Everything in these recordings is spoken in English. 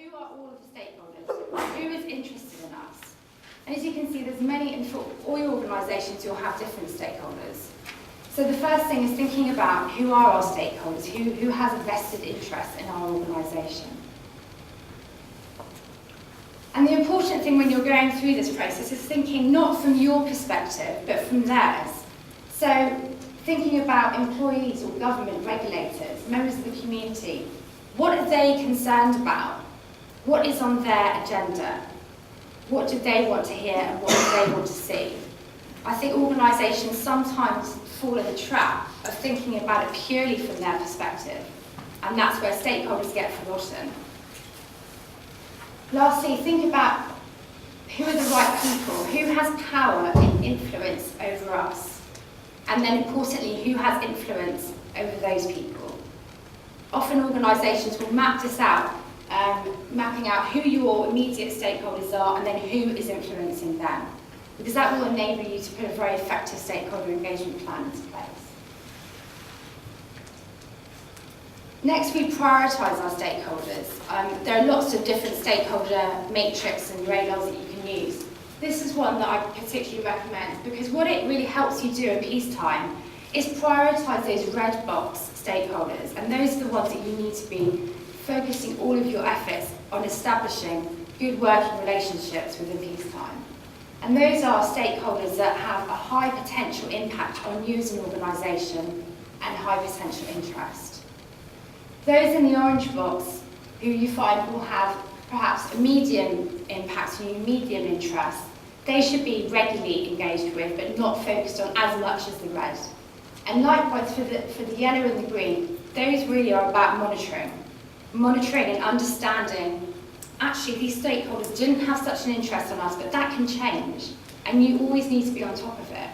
who are all of the stakeholders? Who is interested in us? And as you can see, there's many, in all your organisations, you'll have different stakeholders. So the first thing is thinking about who are our stakeholders, who has a vested interest in our organisation. And the important thing when you're going through this process is thinking not from your perspective, but from theirs. So thinking about employees or government regulators, members of the community, what are they concerned about? What is on their agenda? What do they want to hear and what do they want to see? I think organisations sometimes fall in the trap of thinking about it purely from their perspective, and that's where stakeholders get forgotten. Lastly, think about who are the right people, who has power and influence over us, and then importantly, who has influence over those people. Often organisations will map this out, mapping out who your immediate stakeholders are and then who is influencing them, because that will enable you to put a very effective stakeholder engagement plan into place. Next, we prioritise our stakeholders. There are lots of different stakeholder matrix and radars that you can use. This is one that I particularly recommend because what it really helps you do in peacetime is prioritise those red box stakeholders, and those are the ones that you need to be focusing all of your efforts on establishing good working relationships within peacetime. And those are stakeholders that have a high potential impact on you as an organisation and high potential interest. Those in the orange box, who you find will have perhaps a medium impact on you, medium interest, they should be regularly engaged with, but not focused on as much as the red. And likewise for the yellow and the green, those really are about monitoring and understanding, actually these stakeholders didn't have such an interest on us, but that can change, and you always need to be on top of it.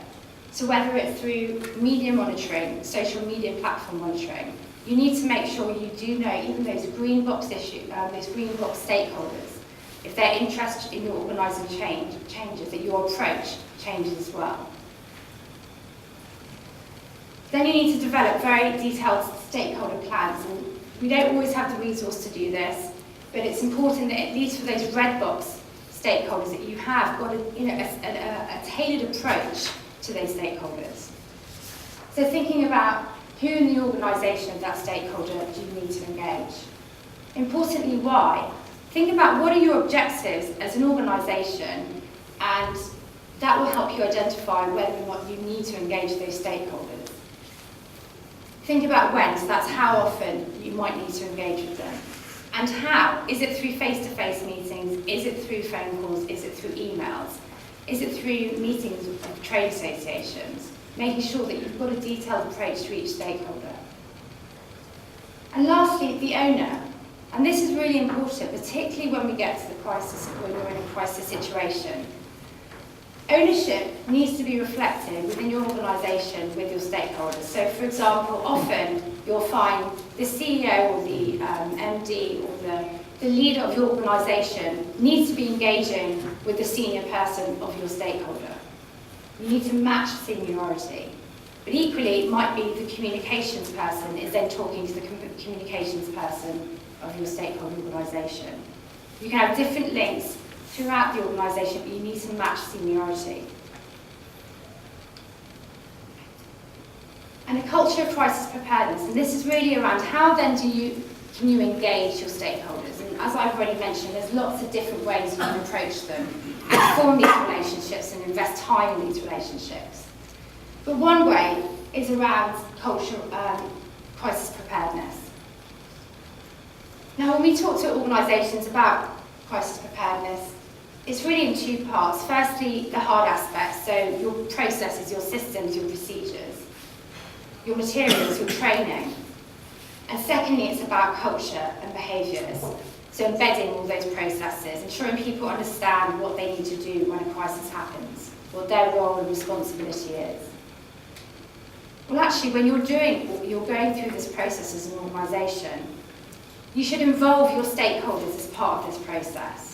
So whether it's through media monitoring, social media platform monitoring, you need to make sure you do know even those green box those green box stakeholders, if they're interested in your organising changes, that your approach changes as well. Then you need to develop very detailed stakeholder plans, and we don't always have the resource to do this, but it's important that at least for those red box stakeholders that you have got a tailored approach to those stakeholders. So thinking about who in the organisation of that stakeholder do you need to engage? Importantly, why? Think about what are your objectives as an organisation, and that will help you identify whether or not you need to engage those stakeholders. Think about when, so that's how often you might need to engage with them. And how? Is it through face-to-face meetings? Is it through phone calls? Is it through emails? Is it through meetings of trade associations? Making sure that you've got a detailed approach to each stakeholder. And lastly, the owner. And this is really important, particularly when we get to the crisis, when we're in a crisis situation. Ownership needs to be reflected within your organisation with your stakeholders. So, for example, often you'll find the CEO or the MD or the leader of your organisation needs to be engaging with the senior person of your stakeholder. You need to match seniority. But equally, it might be the communications person is then talking to the communications person of your stakeholder organisation. You can have different links throughout the organisation, but you need to match seniority. And a culture of crisis preparedness, and this is really around how then can you engage your stakeholders? And as I've already mentioned, there's lots of different ways you can approach them and form these relationships and invest time in these relationships. But one way is around crisis preparedness. Now, when we talk to organisations about crisis preparedness, it's really in two parts. Firstly, the hard aspects, so your processes, your systems, your procedures, your materials, your training. And secondly, it's about culture and behaviours. So embedding all those processes, ensuring people understand what they need to do when a crisis happens, what their role and responsibility is. Well, actually, when you're going through this process as an organisation, you should involve your stakeholders as part of this process.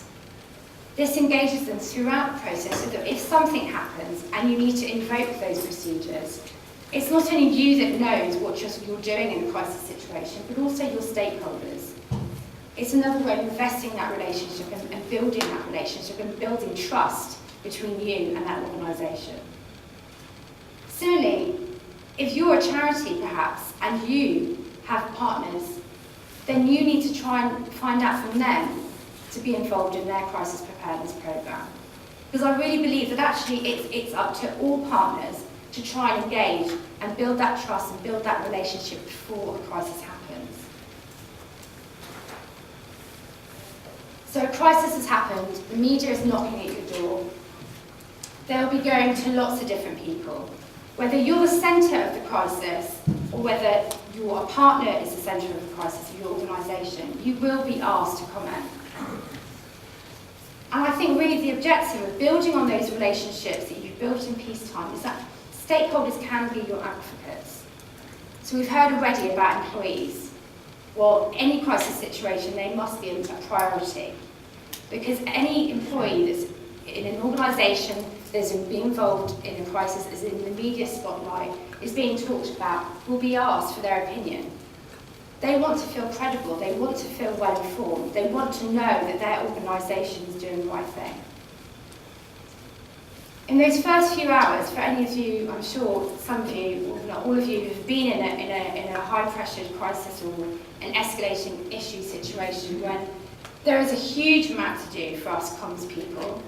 This engages them throughout the process so that if something happens and you need to invoke those procedures, it's not only you that knows what you're doing in a crisis situation, but also your stakeholders. It's another way of investing in that relationship and building that relationship and building trust between you and that organisation. Similarly, if you're a charity perhaps and you have partners, then you need to try and find out from them to be involved in their crisis preparedness programme. Because I really believe that actually it's up to all partners to try and engage and build that trust and build that relationship before a crisis happens. So a crisis has happened, the media is knocking at your door. They'll be going to lots of different people. Whether you're the centre of the crisis or whether your partner is the centre of the crisis of your organisation, you will be asked to comment. And I think really the objective of building on those relationships that you've built in peacetime is that stakeholders can be your advocates. So we've heard already about employees. Well, any crisis situation, they must be a priority. Because any employee that's in an organisation that's being involved in a crisis, is in the media spotlight, is being talked about, will be asked for their opinion. They want to feel credible, they want to feel well informed, they want to know that their organisation is doing the right thing. In those first few hours, for any of you, I'm sure some of you, or not all of you, who've been in a high-pressured crisis or an escalating issue situation when there is a huge amount to do for us comms people,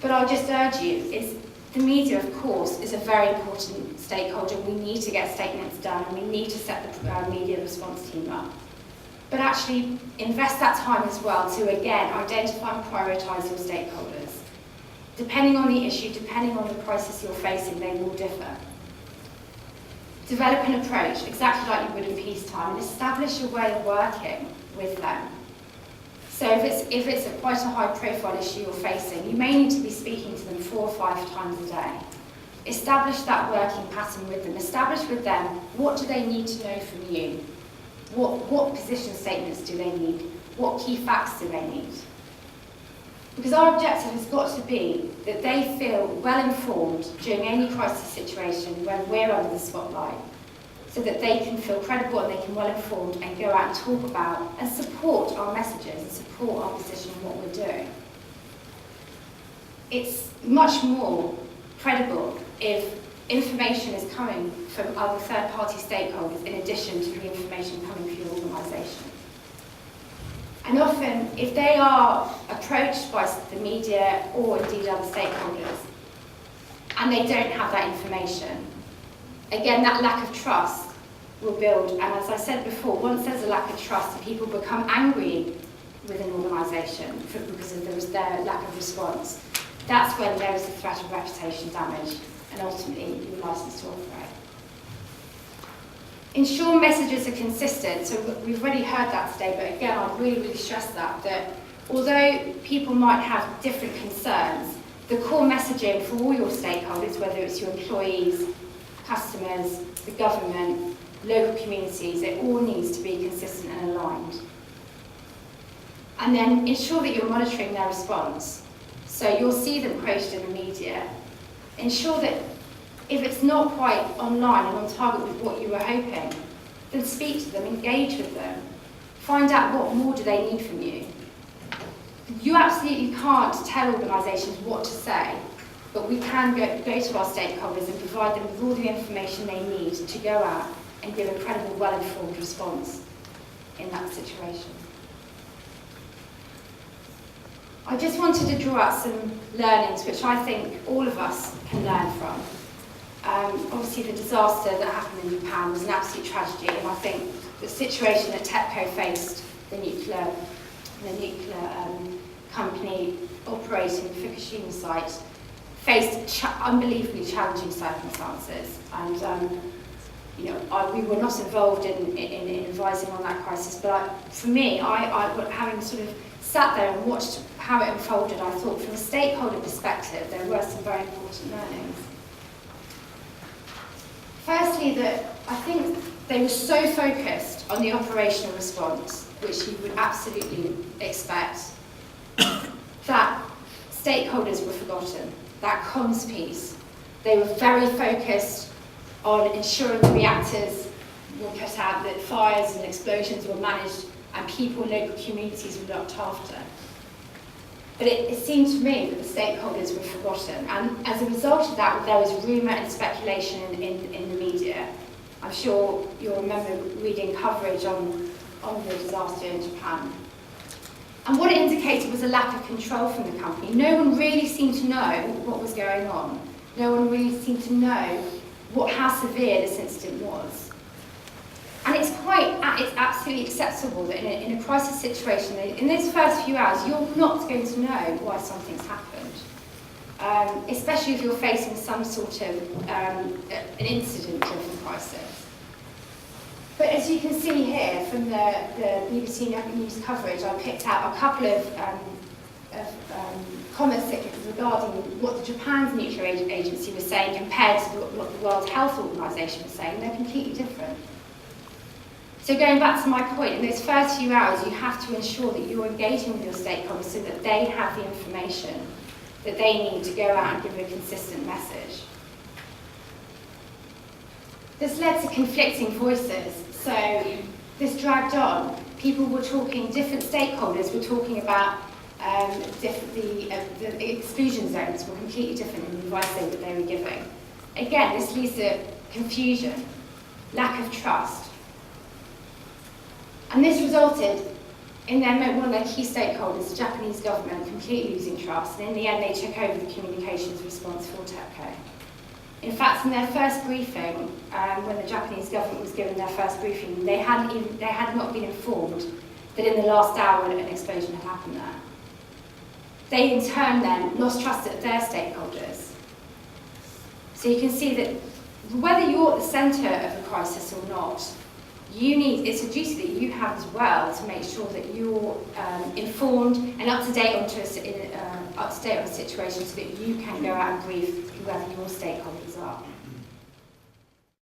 but I'll just urge you, is the media, of course, is a very important stakeholder. We need to get statements done and we need to set the media response team up. But actually invest that time as well to, again, identify and prioritise your stakeholders. Depending on the issue, depending on the crisis you're facing, they will differ. Develop an approach, exactly like you would in peacetime, and establish a way of working with them. So if it's quite a high-profile issue you're facing, you may need to be speaking to them 4 or 5 times a day. Establish that working pattern with them. Establish with them, what do they need to know from you? What position statements do they need? What key facts do they need? Because our objective has got to be that they feel well informed during any crisis situation when we're under the spotlight, so that they can feel credible and they can well informed and go out and talk about and support our messages and support our position in what we're doing. It's much more credible if information is coming from other third-party stakeholders in addition to the information coming from your organisation. And often, if they are approached by the media or indeed other stakeholders, and they don't have that information, again, that lack of trust will build. And as I said before, once there's a lack of trust and people become angry with an organisation because of their lack of response, that's when there is a threat of reputation damage and ultimately your licence to operate. Ensure messages are consistent. So we've already heard that today, but again, I'd really stress that although people might have different concerns, the core messaging for all your stakeholders, whether it's your employees, customers, the government, local communities, it all needs to be consistent and aligned. And then ensure that you're monitoring their response. So you'll see them quoted in the media. Ensure that if it's not quite online and on target with what you were hoping, then speak to them, engage with them. Find out what more do they need from you. You absolutely can't tell organisations what to say, but we can go to our stakeholders and provide them with all the information they need to go out and give a credible, well-informed response in that situation. I just wanted to draw out some learnings which I think all of us can learn from. Obviously the disaster that happened in Japan was an absolute tragedy, and I think the situation that TEPCO faced, the nuclear company operating the Fukushima site, faced unbelievably challenging circumstances. And we were not involved in advising on that crisis, but for me, having sort of sat there and watched how it unfolded, I thought from a stakeholder perspective, there were some very important learnings. Firstly, that I think they were so focused on the operational response, which you would absolutely expect, that stakeholders were forgotten, that comms piece. They were very focused on ensuring the reactors were put out, that fires and explosions were managed and people in local communities were looked after. But it seemed to me that the stakeholders were forgotten, and as a result of that, there was rumour and speculation in the media. I'm sure you'll remember reading coverage on the disaster in Japan. And what it indicated was a lack of control from the company. No one really seemed to know what was going on. No one really seemed to know how severe this incident was. And it's absolutely acceptable that in a crisis situation, in those first few hours, you're not going to know why something's happened, especially if you're facing some sort of an incident-driven crisis. But as you can see here from the BBC News coverage, I picked out a couple of comments regarding what Japan's nuclear agency was saying compared to what the World Health Organization was saying. They're completely different. So going back to my point, in those first few hours, you have to ensure that you're engaging with your stakeholders so that they have the information that they need to go out and give a consistent message. This led to conflicting voices. So this dragged on. People were talking, different stakeholders were talking about the exclusion zones were completely different in the advice that they were giving. Again, this leads to confusion, lack of trust. And this resulted in one of their key stakeholders, the Japanese government, completely losing trust, and in the end they took over the communications response for TEPCO. In fact, in their first briefing, when the Japanese government was given their first briefing, they had not been informed that in the last hour an explosion had happened there. They in turn then lost trust at their stakeholders. So you can see that whether you're at the centre of a crisis or not, it's a duty that you have as well to make sure that you're informed and up to date on a situation so that you can go out and brief whoever your stakeholders are.